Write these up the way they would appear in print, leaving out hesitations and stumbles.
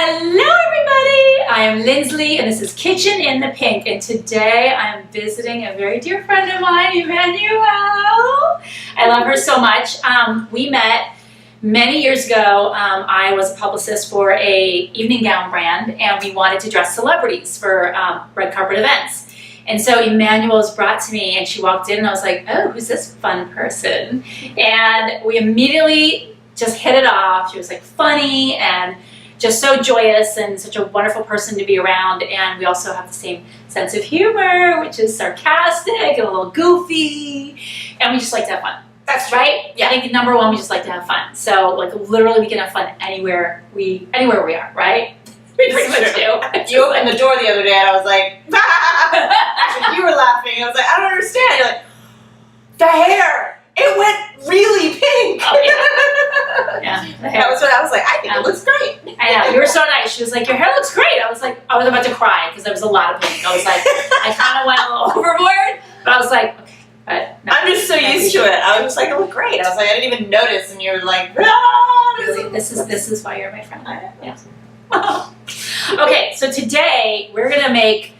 Hello everybody, I am Lindsley and this is Kitchen in the Pink, and today I am visiting a very dear friend of mine, Emmanuelle. I love her so much. We met many years ago. I was a publicist for a evening gown brand and we wanted to dress celebrities for red carpet events. And so Emmanuelle was brought to me and she walked in and I was like, oh, who's this fun person? And we immediately just hit it off. She was like funny and just so joyous and such a wonderful person to be around. And we also have the same sense of humor, which is sarcastic and a little goofy. And we just like to have fun. That's right. Yeah. I think number one, we just like to have fun. So like literally we can have fun anywhere we are, right? We pretty much do. You opened the door the other day and I was like, ah! You were laughing. I was like, I don't understand. You're like, the hair, it went really pink. Oh, yeah. That was what I was like, I think it looks great. I know, you were so nice. She was like, your hair looks great. I was like, I was about to cry because there was a lot of pink. I was like, I kind of went a little overboard, but I was like, okay. But no, I'm just so used to it. I was just like, it looked great. I was like, I didn't even notice, and you were like, ah, really, this is why you're my friend. Yeah. Okay, so today we're gonna make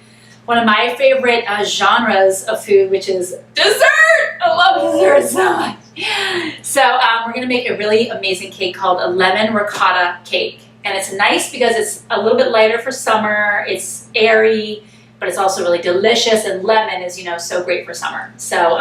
one of my favorite genres of food, which is dessert. I love dessert so much. So we're gonna make a really amazing cake called a lemon ricotta cake, and it's nice because it's a little bit lighter for summer. It's airy, but it's also really delicious, and lemon is, you know, so great for summer. So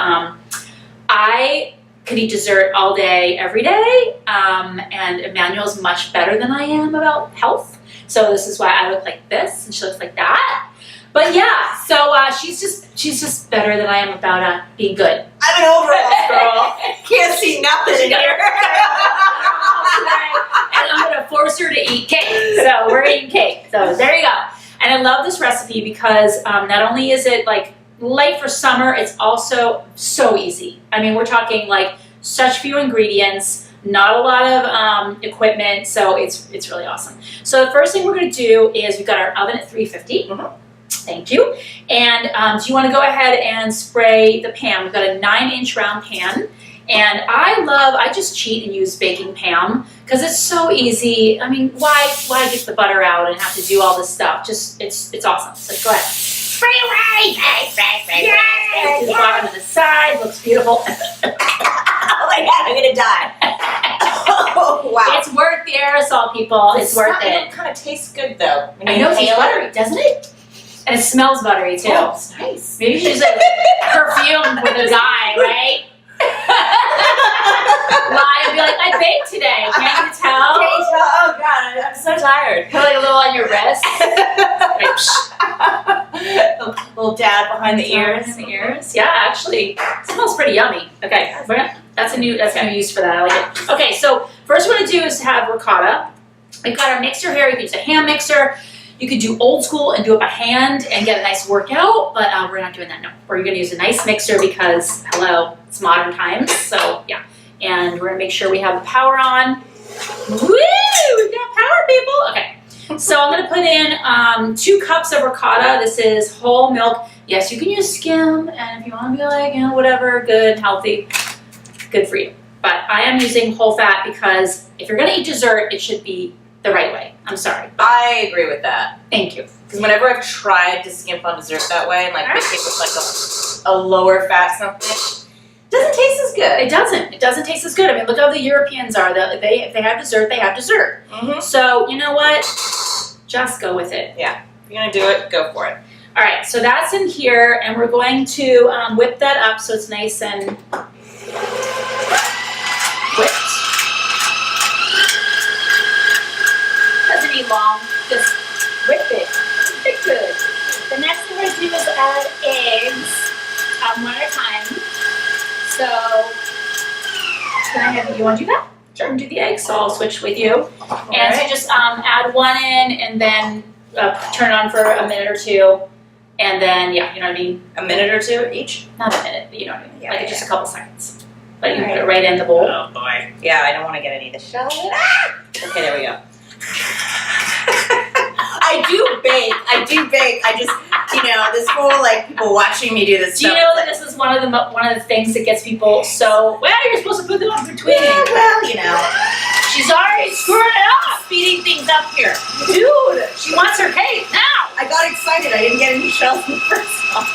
I could eat dessert all day, every day, and Emmanuelle's much better than I am about health. So this is why I look like this, and she looks like that. But yeah, so she's just better than I am about being good. I'm an overall girl. Can't see nothing in here. And I'm gonna force her to eat cake. So we're eating cake. So there you go. And I love this recipe because not only is it like light for summer, it's also so easy. I mean, we're talking like such few ingredients, not a lot of equipment, so it's really awesome. So the first thing we're going to do is we've got our oven at 350. Mm-hmm. Thank you. And do you want to go ahead and spray the pan? We've got a 9-inch round pan. And I just cheat and use baking Pam because it's so easy. I mean, why get the butter out and have to do all this stuff? Just it's awesome. So go ahead. Spray away! Spray. To the bottom and the side. Looks beautiful. Oh my god, I'm gonna die. Oh, wow. It's worth the aerosol, people. It's worth it. It kind of tastes good though. I know, it's buttery, doesn't it? And it smells buttery too. Oh, it's nice. Maybe you should use like perfume with a guy, right? Lie and be like, I baked today. Can't you tell? Oh god, I'm so tired. Put like a little on your wrist. A little dab behind the ears. Behind the ears. Yeah, actually, it smells pretty yummy. Okay, that's a new use for that. I like it. Okay, so first what we're gonna do is have ricotta. We've got our mixer here. You can use a hand mixer. You could do old school and do it by hand and get a nice workout, but we're not doing that, no. We're gonna use a nice mixer because, hello, it's modern times, so yeah. And we're gonna make sure we have the power on. Woo, we've got power, people. Okay, so I'm gonna put in 2 cups of ricotta. This is whole milk. Yes, you can use skim, and if you wanna be like, you know, whatever, good, healthy, good for you. But I am using whole fat because if you're gonna eat dessert, it should be the right way. I'm sorry. I agree with that. Thank you. Because whenever I've tried to skimp on dessert that way and like make it with like a lower fat something, it doesn't taste as good. It doesn't. It doesn't taste as good. I mean, look how the Europeans are. If they have dessert, they have dessert. Mm-hmm. So you know what? Just go with it. Yeah. If you're gonna do it, go for it. All right. So that's in here, and we're going to whip that up so it's nice and whipped. Doesn't need long. Just whip it. Whip it good. The next thing we're gonna do is add eggs one at a time. So, can I have you want to do that? Sure. Do the eggs, so I'll switch with you. And so just add one in and then turn it on for a minute or two. And then, yeah, you know what I mean? A minute or two each? Not a minute, but you know what I mean? Yeah, like yeah. just a couple seconds. But you put it right in the bowl. Oh boy. Yeah, I don't want to get any of the shell. Okay, there we go. I do bake. I just, you know, this whole like people watching me do this stuff. Do you know that this is one of the things that gets people so, well, you're supposed to put them on between. Yeah, well, you know. She's already screwing it up. Speeding things up here. Dude, she wants her cake now. I got excited. I didn't get any shells in the first one.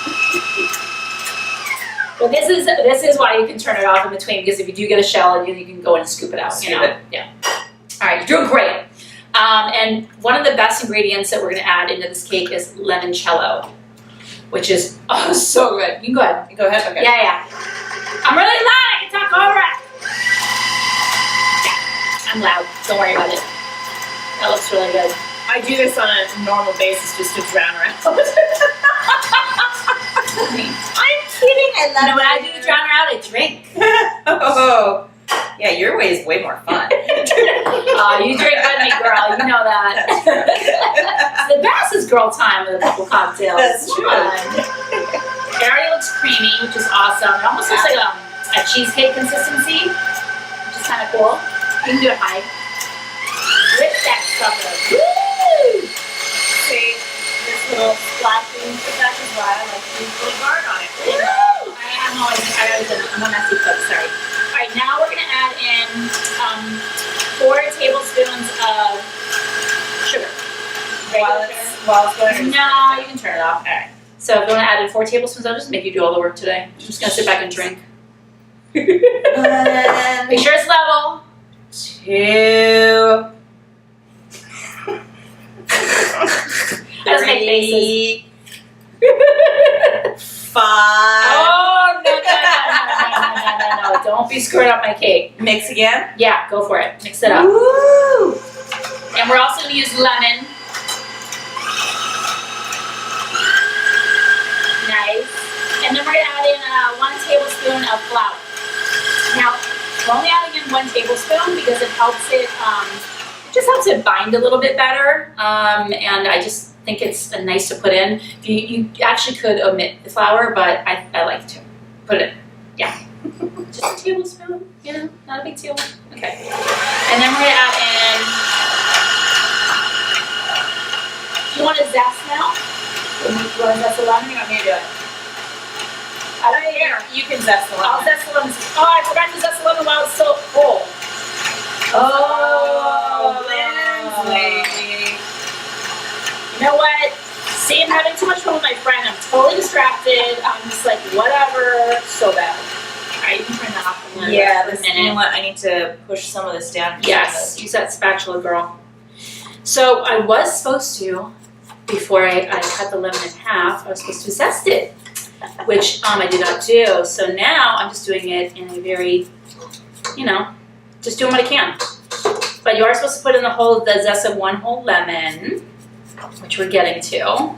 Well, this is why you can turn it off in between, because if you do get a shell, you can go in and scoop it out. Scoop it. Yeah. All right, you're doing great. And one of the best ingredients that we're going to add into this cake is limoncello, which is so good. You can go ahead. Go ahead. Okay. Yeah. I'm really loud. I can talk over it. Yeah, I'm loud. Don't worry about it. That looks really good. I do this on a normal basis just to drown out. I'm kidding. I love You know, when I do the drowner out, I drink. Oh. Yeah, your way is way more fun. You drink with me, girl. You know that. The best is girl time with a couple cocktails. That's Come true. on. It already looks creamy, which is awesome. It almost looks like a cheesecake consistency, which is kind of cool. You can do it high. Whip that sucker. Woo! See, this little splashing effect is why I like to use a little guard on it. Woo! I'm a messy cook, sorry. Alright, now we're going to add in 4 tablespoons of sugar. While it's going. No, you can turn it off. Alright. So if you want to add in 4 tablespoons, I'll just make you do all the work today. I'm just going to sit back and drink. Make sure it's level. 2. Let's make faces. 5. Oh, no. Don't be screwing up my cake. Mix again. Yeah, go for it. Mix it up. Woo! And we're also going to use lemon. Nice. And then we're going to add in 1 tablespoon of flour. Now, we're only adding in 1 tablespoon because it helps it, just helps it bind a little bit better. And I just think it's nice to put in. You actually could omit the flour, but I like to put it. Yeah. Just a tablespoon, you know, not a big deal. Okay. And then we're going to add in, do you want a zest now? You want to zest the lemon? You want me to do it? I don't care. You can zest the lemon. I'll zest the lemon. Oh, I forgot to zest the lemon while it's still full. Oh, Lindsay. You know what? See, I'm having too much fun with my friend. I'm totally distracted. I'm just like, whatever. So bad. Alright, you can turn that off for a Yeah, minute. you know what? I need to push some of this down. Yes, use that spatula, girl. So I was supposed to, before I cut the lemon in half, I was supposed to zest it, which I did not do. So now I'm just doing it in a very, you know, just doing what I can. But you are supposed to put in the zest of 1 whole lemon, which we're getting to.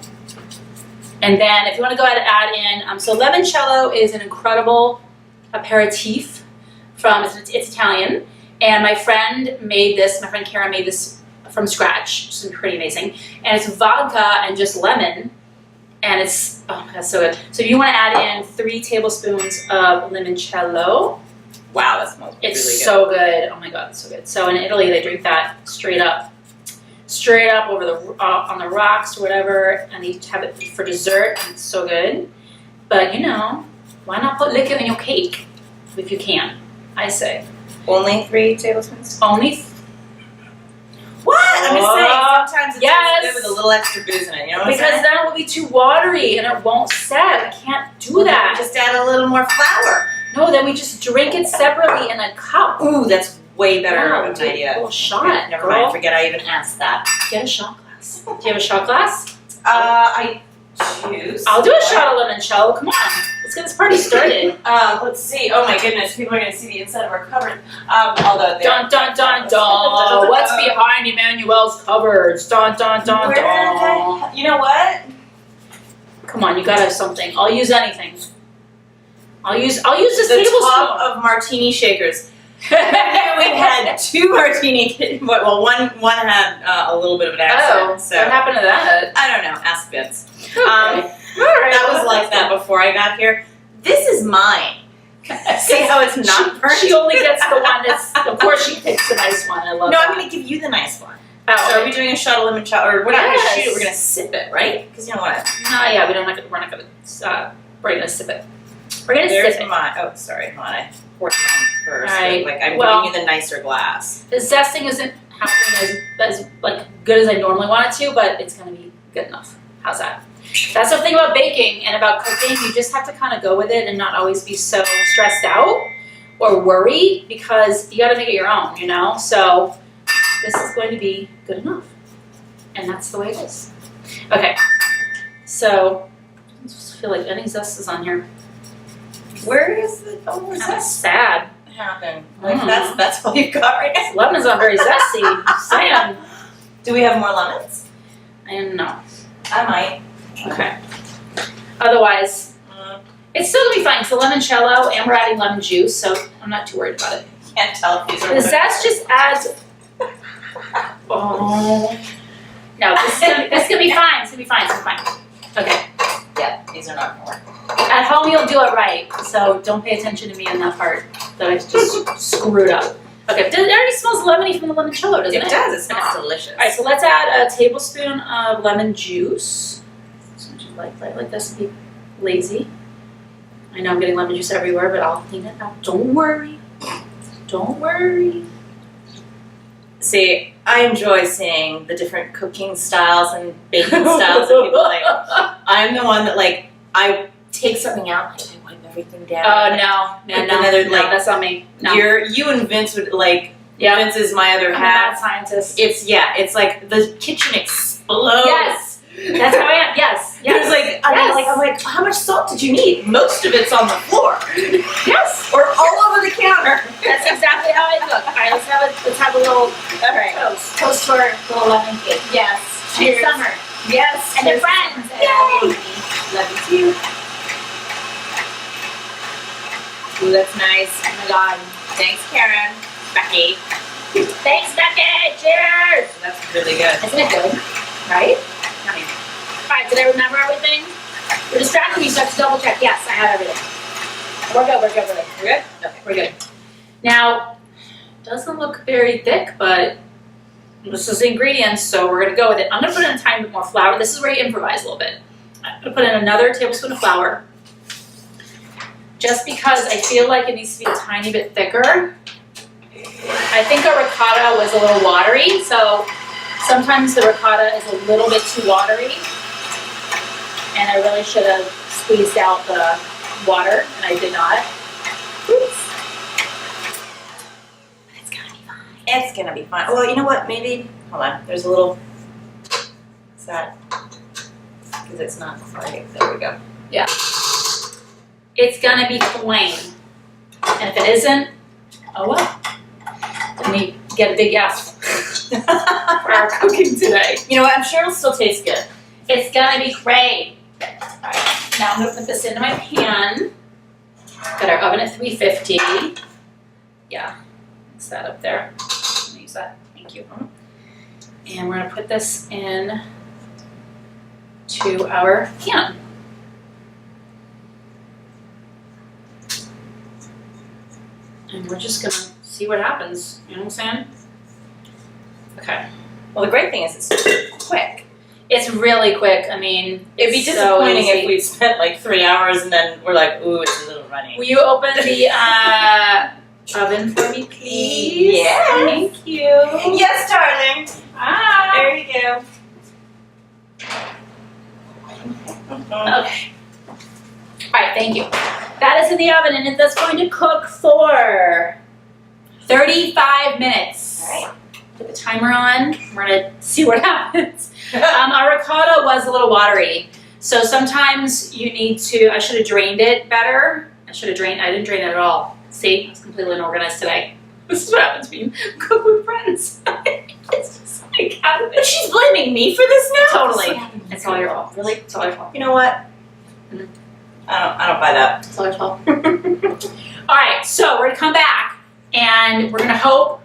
And then if you want to go ahead and add in, so limoncello is an incredible aperitif from, it's Italian. And my friend Kara made this from scratch, which is pretty amazing. And it's vodka and just lemon. And it's, oh my god, so good. So you want to add in 3 tablespoons of limoncello. Wow, that smells It's really good. so good. Oh my god, it's so good. So in Italy, they drink that straight up over the on the rocks or whatever, and they have it for dessert. And it's so good. But you know, why not put liquor in your cake if you can? I say Only 3 tablespoons? only. What? I'm just saying, sometimes it's Yes. good with a little extra booze in it, you know what I'm Because saying? then it will be too watery and it won't set. I can't do that. Just add a little more flour. No, then we just drink it separately in a cup. Ooh, that's way better Wow, of do an a idea. little shot. Yeah, never girl. mind, forget I even asked that. Get a shot glass. Do you have a shot glass? I choose. I'll do a shot of limoncello. Come on, let's get this party started. Let's see. Oh my goodness, people are going to see the inside of our cupboard. Although they Dun dun dun dun. What's behind Emmanuel's cupboards? Dun dun dun Where dun. you know what? Come on, you gotta have something. I'll use anything. I'll use this The tablespoon. top of martini shakers. We had 2 martini. Well, one had a little bit of an accent. Oh, so what happened to that? I don't know. Ask Vince. Okay. All right. That was like that before I got here. This is mine. See how it's not burnt? She only gets the one that's. Of course, she picks the nice one. I love No, that. I'm going to give you the nice one. Oh, So are we doing a shot of limoncello, or we're not going to Yes. shoot it? We're going to sip it, right? Because you know what? no, yeah, we're not gonna. We're not gonna sip it. We're gonna There's sip it. mine. Oh, sorry, mine. I poured mine first. All right. Like I'm Well- giving you the nicer glass. The zesting isn't happening as like good as I normally want it to, but it's gonna be good enough. How's that? That's the thing about baking and about cooking. You just have to kind of go with it and not always be so stressed out or worried because you got to make it your own, you know. So this is going to be good enough, and that's the way it is. Okay, so I just feel like any zest is on here. Where is the That's sad. happen? Like Mm. that's all you've got right now. Lemons aren't very zesty. Just saying. Do we have more lemons? I don't know. I might. Okay. Otherwise, it's still gonna be fine. It's a limoncello, and we're adding lemon juice, so I'm not too worried about it. Can't tell if these are. The zest just adds. Oh. No, this is gonna be fine. It's gonna be fine. It's gonna be fine. Okay. Yeah, these are not more. At home, you'll do it right. So don't pay attention to me in that part that I just screwed up. Okay. It already smells lemony from the limoncello, doesn't it? It does. It smells Yeah. delicious. All right. So let's add a tablespoon of lemon juice. So just like this. Be lazy. I know I'm getting lemon juice everywhere, but I'll clean it out. Don't worry. Don't worry. See, I enjoy seeing the different cooking styles and baking styles of people. Like, I'm the one that I take something out, like I wipe everything down. Oh no, And then no, that's on me. No. You and Vince would Yeah. Vince is my other I'm a mad half. scientist. It's like the kitchen explodes. Yes. That's how I am. Yes. There's Yes. I'm like, how much salt did you need? Most of it's on the floor. Yes. Or all over the counter. That's exactly how I cook. All right, let's have a little All right. toast to our little lemon cake. Yes. And Cheers. summer. Yes. And their friends. Yay. Love you too. Ooh, that's nice. Oh my God. Thanks, Karen. Becky. Thanks, Becky. Cheers. That's really good. Isn't it good? Right? Yummy. All right, did I remember everything? You're distracting me, so I have to double check. Yes, I have everything. We're good. We're good? Okay. We're good. Now, doesn't look very thick, but this is the ingredients, so we're gonna go with it. I'm gonna put in a tiny bit more flour. This is where you improvise a little bit. I'm gonna put in another tablespoon of flour, just because I feel like it needs to be a tiny bit thicker. I think our ricotta was a little watery, so sometimes the ricotta is a little bit too watery, and I really should have squeezed out the water, and I did not. Oops. But it's gonna be fine. It's gonna be fine. Well, you know what? Maybe, hold on. There's a little, is that, because it's not quite, there we go. It's gonna be plain, and if it isn't, oh well. Then we get a big yes for our cooking today. You know what? I'm sure it'll still taste good. It's gonna be great. Alright, now I'm gonna put this into my pan. Got our oven at 350. Yeah, it's that up there. I'm gonna use that. Thank you. And we're gonna put this in to our pan. And we're just gonna see what happens. You know what I'm saying? Okay. Well, the great thing is it's quick. It's really quick. I mean, It'd be it's so disappointing easy. if we spent like 3 hours and then we're like, ooh, it's a little runny. Will you open the oven for me, please? Yes. Thank you. Yes, darling. Ah. There you go. Okay. All right, thank you. That is in the oven, and that's going to cook for 35 minutes. All right. Put the timer on. We're gonna see what happens. Our ricotta was a little watery, so sometimes you need to. I should have drained it better. I didn't drain it at all. See, I was completely unorganized today. This is what happens when you cook with friends. It's just like out of But it. she's blaming me for this now? Totally. It's all your fault. Really, it's all your fault. You know what? Mhm. I don't buy that. It's all your fault. All right, so we're gonna come back, and we're gonna hope,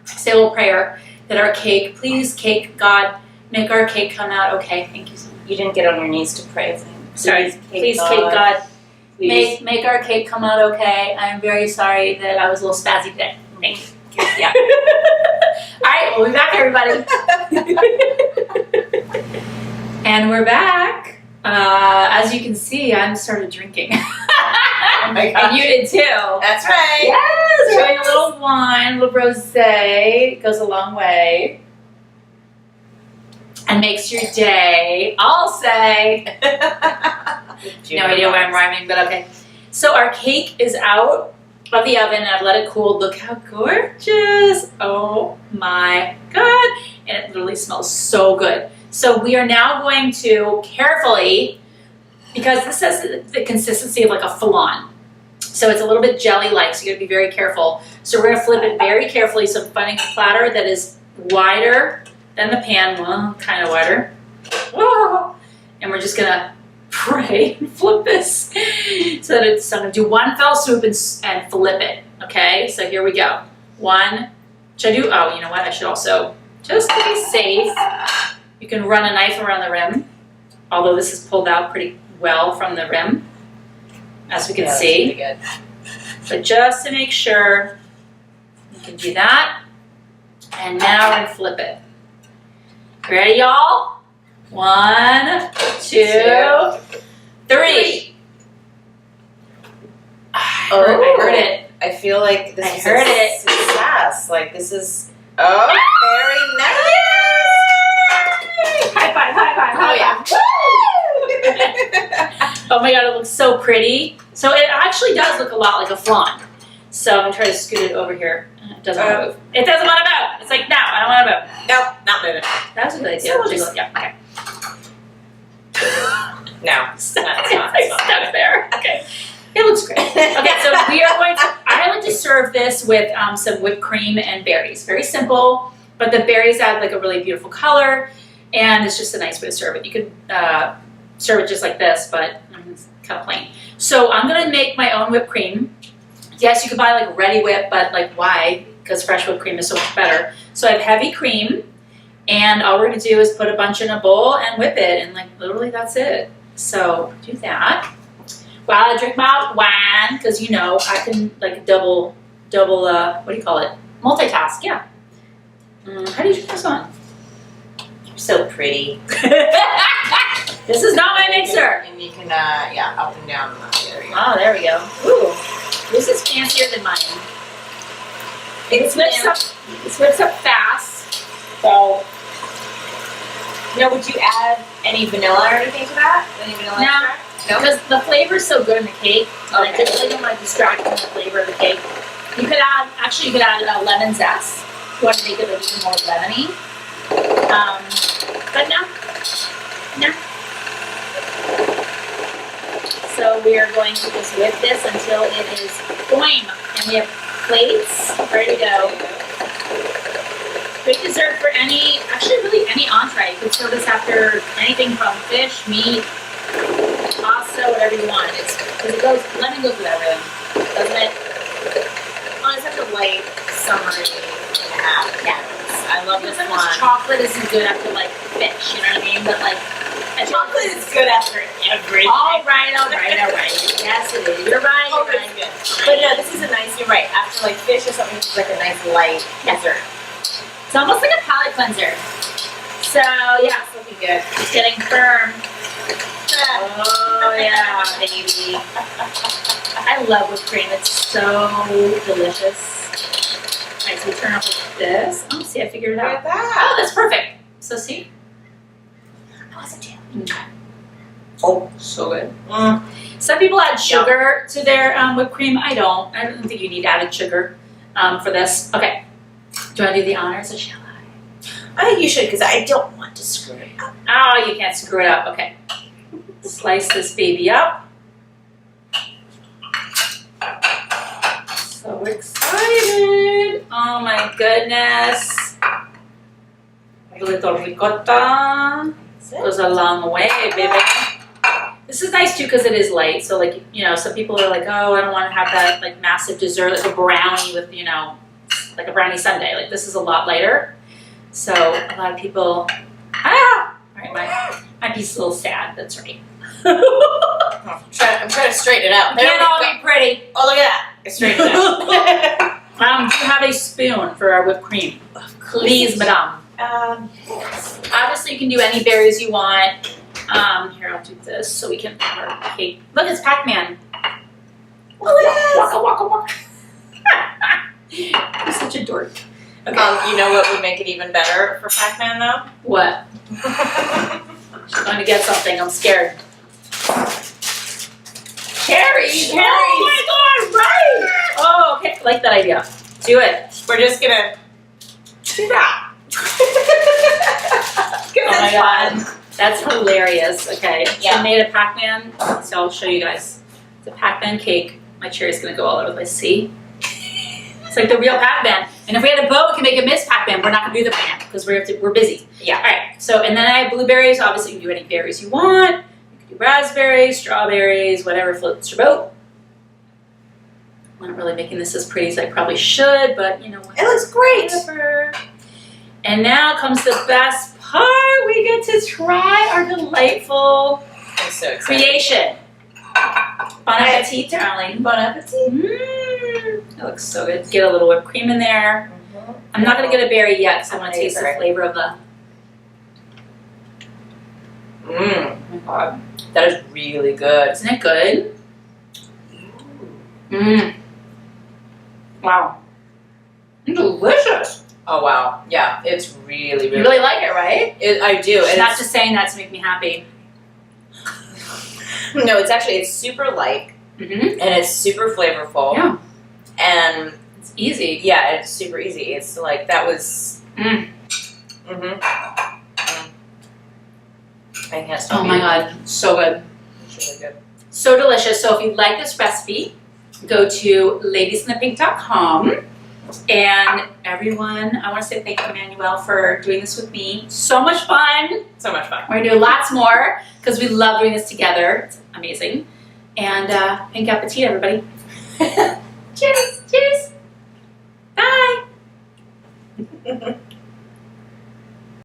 say a little prayer, that our cake, please, cake, God, make our cake come out okay. Thank you so much. You didn't get on your knees to pray. Sorry. Please, cake, God, Please. make our cake come out okay. I'm very sorry that I was a little spazzy today. Thank you. Yeah. All right, we'll be back, everybody. And we're back. As you can see, I'm started drinking. my gosh. And you did too. That's right. Yes, we're having a little wine, a little rosé. It goes a long way. And makes your day, I'll say. No idea why I'm rhyming, but okay. So our cake is out of the oven. I've let it cool. Look how gorgeous. Oh my God. And it literally smells so good. So we are now going to carefully, because this has the consistency of like a flan. So it's a little bit jelly-like, so you gotta be very careful. So we're gonna flip it very carefully. So I'm finding a platter that is wider than the pan, well, kind of wider. Whoa. And we're just gonna pray and flip this. So that it's, I'm gonna do one fell swoop and flip it, okay? So here we go. One, should I do, oh, you know what? I should also, just to be safe, you can run a knife around the rim, although this is pulled out pretty well from the rim, as we can see. Good. But just to make sure, you can do that. And now we're gonna flip it. Ready, y'all? 1, 2, 3. I heard it. I feel like this I is heard a it. success. Like this is very nice. High five, high five, high five. Oh my God, it looks so pretty. So it actually does look a lot like a flan. So I'm gonna try to scoot it over here. It doesn't want to move. It doesn't want to move. It's like, no, I don't want to move. Nope, not moving. That was a good idea. So we'll just- Yeah, okay. No, it's not. It's not. It's stuck there. Okay. It looks great. Okay, so we are going to, I like to serve this with some whipped cream and berries. Very simple, but the berries add like a really beautiful color, and it's just a nice way to serve it. You could serve it just like this, but it's kind of plain. So I'm gonna make my own whipped cream. Yes, you could buy like Ready Whip, but like why? Because fresh whipped cream is so much better. So I have heavy cream, and all we're gonna do is put a bunch in a bowl and whip it, and like literally that's it. So do that. While I drink my wine, because you know I can like double, what do you call it? Multitask, yeah. How do you drink this one? You're so pretty. This is not my mixer. And you can, yeah, up and down. There you go. Oh, there we go. Ooh, this is fancier than mine. It whips up fast. So, Now, would you add any vanilla or anything to that? Any vanilla No. extract? No. because the flavor is so good in the cake, and I Okay. just don't want to distract from the flavor of the cake. You could add, actually, you could add lemon zest. If you want to make it like even more lemony. But no. So we are going to just whip this until it is boing. And we have plates ready to go. Great dessert for actually really any entree. You could serve this after anything from fish, meat, pasta, whatever you want. Because lemon goes with everything, doesn't it? Oh, it's such a light, summery hat. Yeah. I love this Sometimes one. chocolate isn't good after like fish, you know what I mean? But like, Chocolate is good after everything. All right. Yes, it is. You're right. Oh, You're it's right. good. But no, this is a nice, you're right. After like fish or something, it's like a nice light dessert. It's almost like a palate cleanser. So yeah, It's looking good. it's getting firm. Oh yeah, baby. I love whipped cream. It's so delicious. Alright, so we turn off like this. Oh, see, I figured it Look out. at that. Oh, that's perfect. So see? How was it, Jan? Oh, so good. Mm. Some people add sugar to their whipped cream. I don't. I don't think you need added sugar for this. Okay. Do you want to do the honors or shall I? I think you should, because I don't want to screw it up. Oh, you can't screw it up. Okay. Slice this baby up. So excited. Oh my goodness. A little ricotta. Goes a long way, baby. This is nice too because it is light. So like, you know, some people are like, oh, I don't want to have that like massive dessert, like a brownie with, you know, like a brownie sundae. Like this is a lot lighter. So a lot of people, all right, my piece is a little sad. That's right. I'm trying to straighten it out. There Can't we all go. be pretty. Oh, look at that. I straightened it out. Do you have a spoon for our whipped cream? Please, madame. Yes. Obviously, you can do any berries you want. Here, I'll do this so we can have our cake. Look, it's Pac-Man. Waka, waka, waka. You're such a dork. Okay. You know what would make it even better for Pac-Man though? What? She's going to get something. I'm scared. Cherries! Cherries. Oh my god, right! Oh, okay. I like that idea. Do it. We're just gonna do that. Oh my god. That's hilarious. Okay. So Yeah. I made a Pac-Man. So I'll show you guys. It's a Pac-Man cake. My cherry's going to go all over the place. See? It's like the real Pac-Man. And if we had a boat, we can make a Miss Pac-Man. We're not going to do the plan because we're busy. Yeah. All right. So, and then I have blueberries. Obviously, you can do any berries you want. You can do raspberries, strawberries, whatever floats your boat. I'm not really making this as pretty as I probably should, but you know what? It looks great. Whatever. And now comes the best part. We get to try our delightful I'm so excited. creation. Bon appetit, darling. Bon appetit. It looks so good. Get a little whipped cream in there. I'm not going to get a berry yet because I want to taste the Berry. flavor of the... Mmm, Oh my god. that is really good. Isn't it good? Mmm. Wow. It's delicious. Oh wow, yeah, it's really, You really like it, right? I do. She's And not it's- just saying that to make me happy. No, it's super light Mm-hmm. and it's super flavorful. Yeah. And It's easy. yeah, it's super easy. It's like that was. Mm. I can't stop. Oh my eating. god. So good. It's really good. So delicious. So if you like this recipe, go to ladiesinthepink.com. And everyone, I want to say thank you, Emmanuel, for doing this with me. So much fun. So much fun. We're going to do lots more because we love doing this together. It's amazing. And pink appetit, everybody. Cheers.